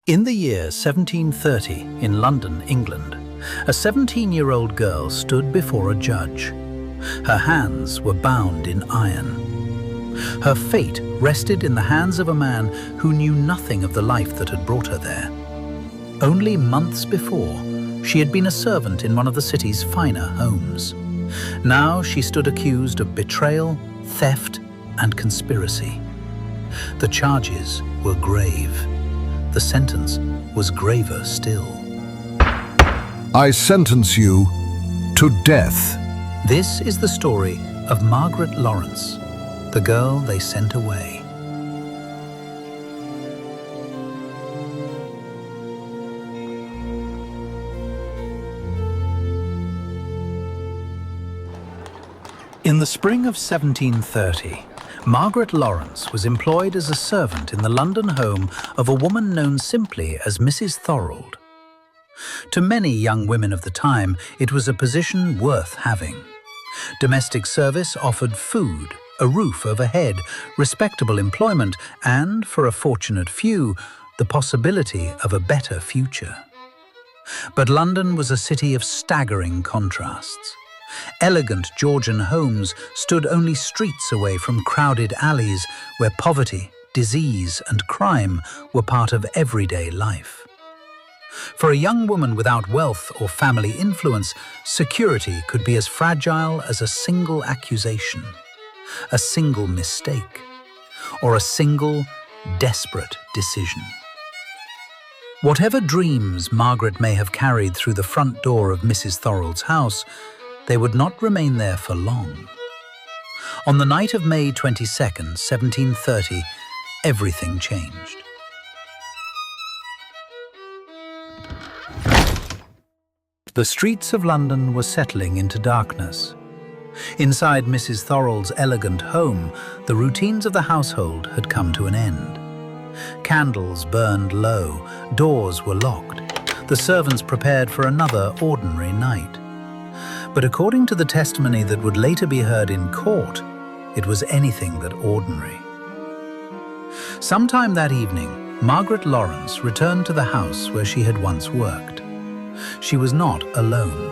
In the year 1730, in London, England, a 17-year-old girl stood before a judge. Her hands were bound in iron. Her fate rested in the hands of a man who knew nothing of the life that had brought her there. Only months before, she had been a servant in one of the city's finer homes. Now she stood accused of betrayal, theft, and conspiracy. The charges were grave. The sentence was graver still. I sentence you to death. This is the story of Margaret Lawrence, the girl they sent away. In the spring of 1730, Margaret Lawrence was employed as a servant in the London home of a woman known simply as Mrs. Thorold. To many young women of the time, it was a position worth having. Domestic service offered food, a roof overhead, respectable employment, and, for a fortunate few, the possibility of a better future. But London was a city of staggering contrasts. Elegant Georgian homes stood only streets away from crowded alleys where poverty, disease, and crime were part of everyday life. For a young woman without wealth or family influence, security could be as fragile as a single accusation, a single mistake, or a single, desperate decision. Whatever dreams Margaret may have carried through the front door of Mrs. Thorold's house, they would not remain there for long. On the night of May 22nd, 1730, everything changed. The streets of London were settling into darkness. Inside Mrs. Thorold's elegant home, the routines of the household had come to an end. Candles burned low, doors were locked. The servants prepared for another ordinary night. But according to the testimony that would later be heard in court, it was anything but ordinary. Sometime that evening, Margaret Lawrence returned to the house where she had once worked. She was not alone.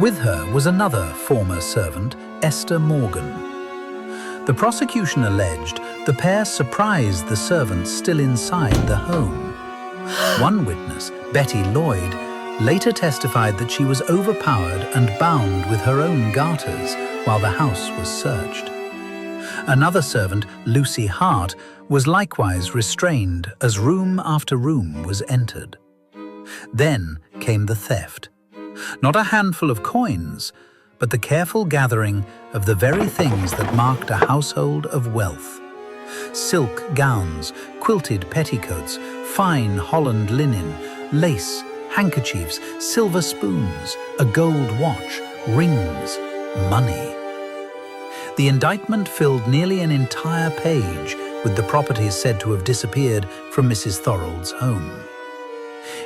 With her was another former servant, Esther Morgan. The prosecution alleged the pair surprised the servants still inside the home. One witness, Betty Lloyd, later testified that she was overpowered and bound with her own garters while the house was searched. Another servant, Lucy Hart, was likewise restrained as room after room was entered. Then came the theft. Not a handful of coins, but the careful gathering of the very things that marked a household of wealth. Silk gowns, quilted petticoats, fine Holland linen, lace, handkerchiefs, silver spoons, a gold watch, rings, money. The indictment filled nearly an entire page with the properties said to have disappeared from Mrs. Thorold's home.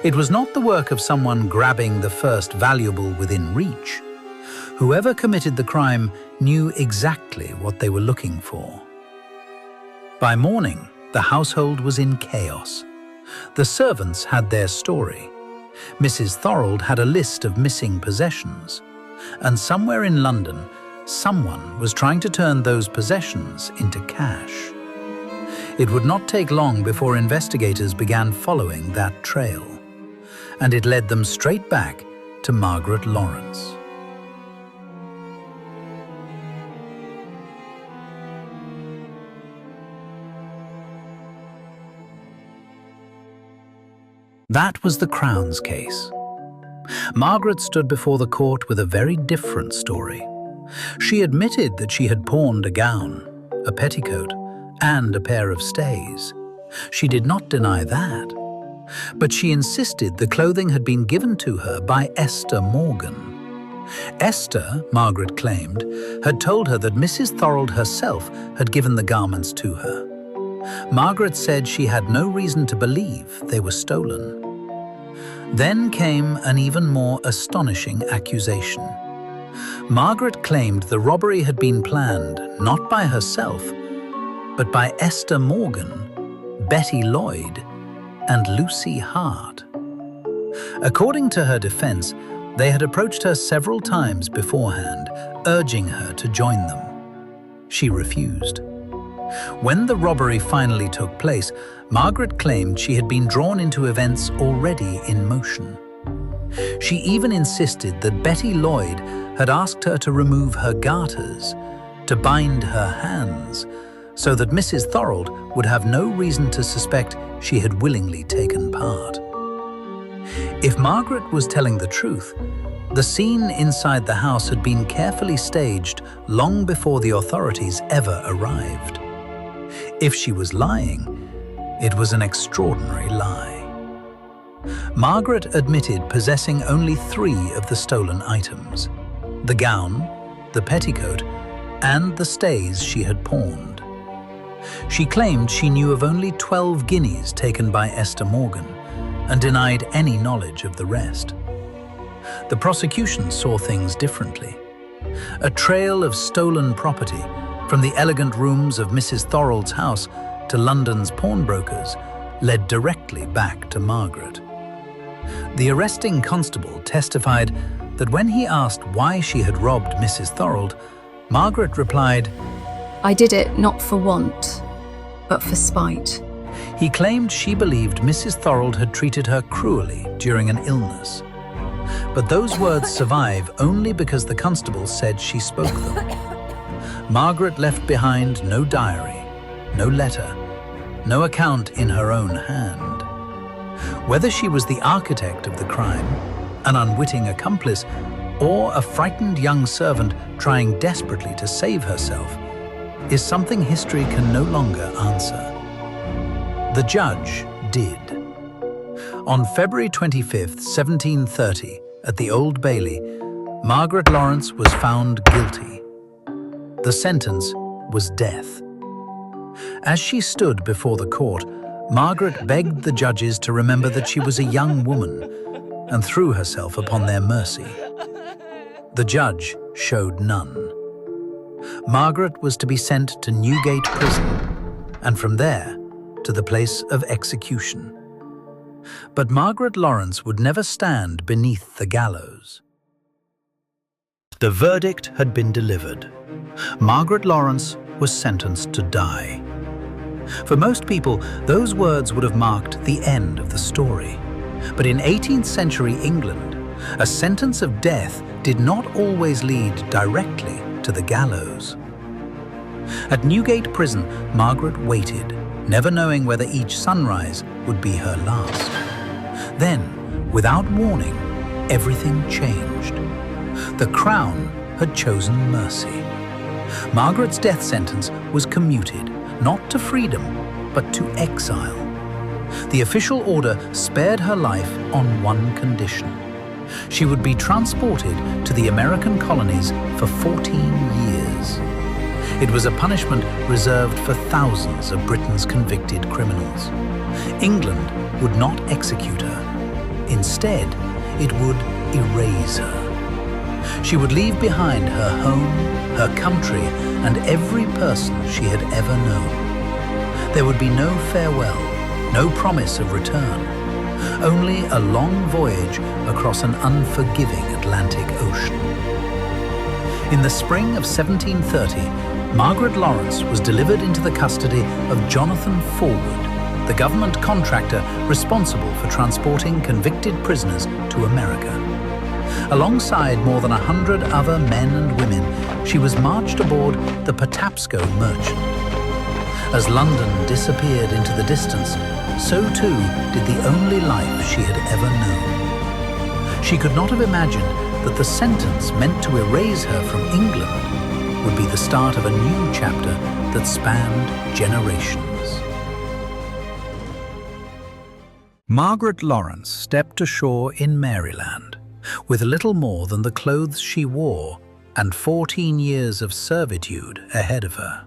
It was not the work of someone grabbing the first valuable within reach. Whoever committed the crime knew exactly what they were looking for. By morning, the household was in chaos. The servants had their story. Mrs. Thorold had a list of missing possessions, and somewhere in London, someone was trying to turn those possessions into cash. It would not take long before investigators began following that trail, and it led them straight back to Margaret Lawrence. That was the Crown's case. Margaret stood before the court with a very different story. She admitted that she had pawned a gown, a petticoat, and a pair of stays. She did not deny that. But she insisted the clothing had been given to her by Esther Morgan. Esther, Margaret claimed, had told her that Mrs. Thorold herself had given the garments to her. Margaret said she had no reason to believe they were stolen. Then came an even more astonishing accusation. Margaret claimed the robbery had been planned not by herself, but by Esther Morgan, Betty Lloyd, and Lucy Hart. According to her defense, they had approached her several times beforehand, urging her to join them. She refused. When the robbery finally took place, Margaret claimed she had been drawn into events already in motion. She even insisted that Betty Lloyd had asked her to remove her garters, to bind her hands, so that Mrs. Thorold would have no reason to suspect she had willingly taken part. If Margaret was telling the truth, the scene inside the house had been carefully staged long before the authorities ever arrived. If she was lying, it was an extraordinary lie. Margaret admitted possessing only 3 of the stolen items: the gown, the petticoat, and the stays she had pawned. She claimed she knew of only 12 guineas taken by Esther Morgan and denied any knowledge of the rest. The prosecution saw things differently. A trail of stolen property, from the elegant rooms of Mrs. Thorold's house to London's pawnbrokers, led directly back to Margaret. The arresting constable testified that when he asked why she had robbed Mrs. Thorold, Margaret replied, "I did it not for want, but for spite." He claimed she believed Mrs. Thorold had treated her cruelly during an illness. But those words survive only because the constable said she spoke them. Margaret left behind no diary, no letter, no account in her own hand. Whether she was the architect of the crime, an unwitting accomplice, or a frightened young servant trying desperately to save herself, is something history can no longer answer. The judge did. On February 25, 1730, at the Old Bailey, Margaret Lawrence was found guilty. The sentence was death. As she stood before the court, Margaret begged the judges to remember that she was a young woman and threw herself upon their mercy. The judge showed none. Margaret was to be sent to Newgate Prison, and from there to the place of execution. But Margaret Lawrence would never stand beneath the gallows. The verdict had been delivered. Margaret Lawrence was sentenced to die. For most people, those words would have marked the end of the story. But in 18th century England, a sentence of death did not always lead directly to the gallows. At Newgate Prison, Margaret waited, never knowing whether each sunrise would be her last. Then, without warning, everything changed. The Crown had chosen mercy. Margaret's death sentence was commuted, not to freedom, but to exile. The official order spared her life on one condition. She would be transported to the American colonies for 14 years. It was a punishment reserved for thousands of Britain's convicted criminals. England would not execute her. Instead, it would erase her. She would leave behind her home, her country, and every person she had ever known. There would be no farewell, no promise of return, only a long voyage across an unforgiving Atlantic Ocean. In the spring of 1730, Margaret Lawrence was delivered into the custody of Jonathan Forward, the government contractor responsible for transporting convicted prisoners to America. Alongside more than 100 other men and women, she was marched aboard the Patapsco Merchant. As London disappeared into the distance, so too did the only life she had ever known. She could not have imagined that the sentence meant to erase her from England would be the start of a new chapter that spanned generations. Margaret Lawrence stepped ashore in Maryland with little more than the clothes she wore and 14 years of servitude ahead of her.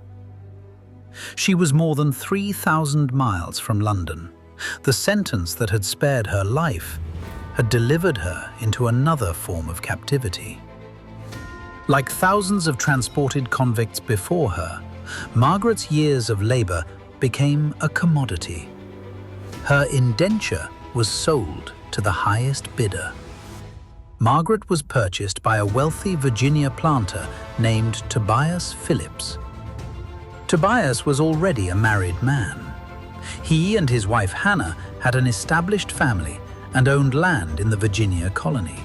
She was more than 3,000 miles from London. The sentence that had spared her life had delivered her into another form of captivity. Like thousands of transported convicts before her, Margaret's years of labor became a commodity. Her indenture was sold to the highest bidder. Margaret was purchased by a wealthy Virginia planter named Tobias Phillips. Tobias was already a married man. He and his wife Hannah had an established family and owned land in the Virginia colony.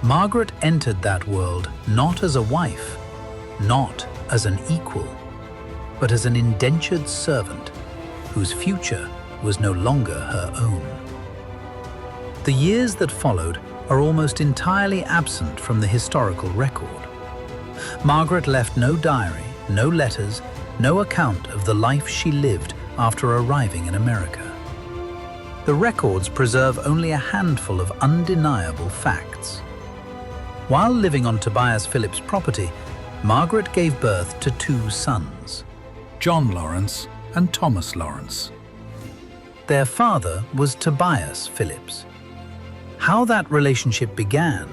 Margaret entered that world not as a wife, not as an equal, but as an indentured servant whose future was no longer her own. The years that followed are almost entirely absent from the historical record. Margaret left no diary, no letters, no account of the life she lived after arriving in America. The records preserve only a handful of undeniable facts. While living on Tobias Phillips' property, Margaret gave birth to 2 sons, John Lawrence and Thomas Lawrence. Their father was Tobias Phillips. How that relationship began,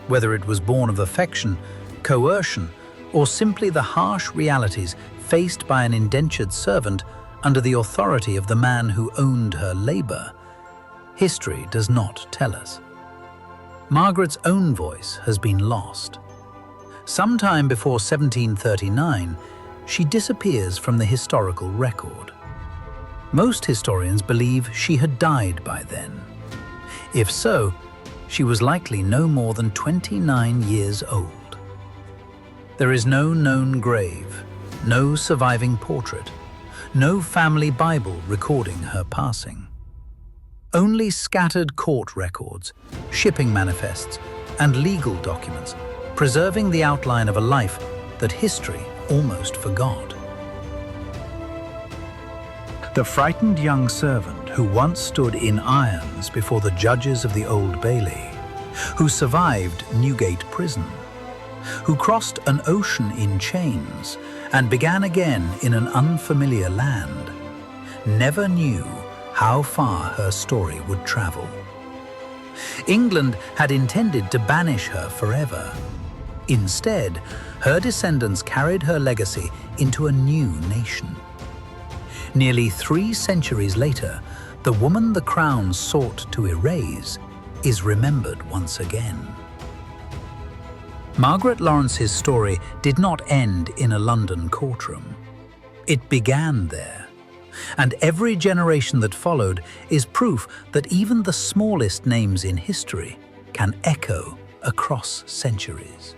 whether it was born of affection, coercion, or simply the harsh realities faced by an indentured servant under the authority of the man who owned her labor, history does not tell us. Margaret's own voice has been lost. Sometime before 1739, she disappears from the historical record. Most historians believe she had died by then. If so, she was likely no more than 29 years old. There is no known grave, no surviving portrait, no family Bible recording her passing. Only scattered court records, shipping manifests, and legal documents, preserving the outline of a life that history almost forgot. The frightened young servant who once stood in irons before the judges of the Old Bailey, who survived Newgate prison, who crossed an ocean in chains and began again in an unfamiliar land, never knew how far her story would travel. England had intended to banish her forever. Instead, her descendants carried her legacy into a new nation. Nearly 3 centuries later, the woman the crown sought to erase is remembered once again. Margaret Lawrence's story did not end in a London courtroom. It began there, and every generation that followed is proof that even the smallest names in history can echo across centuries.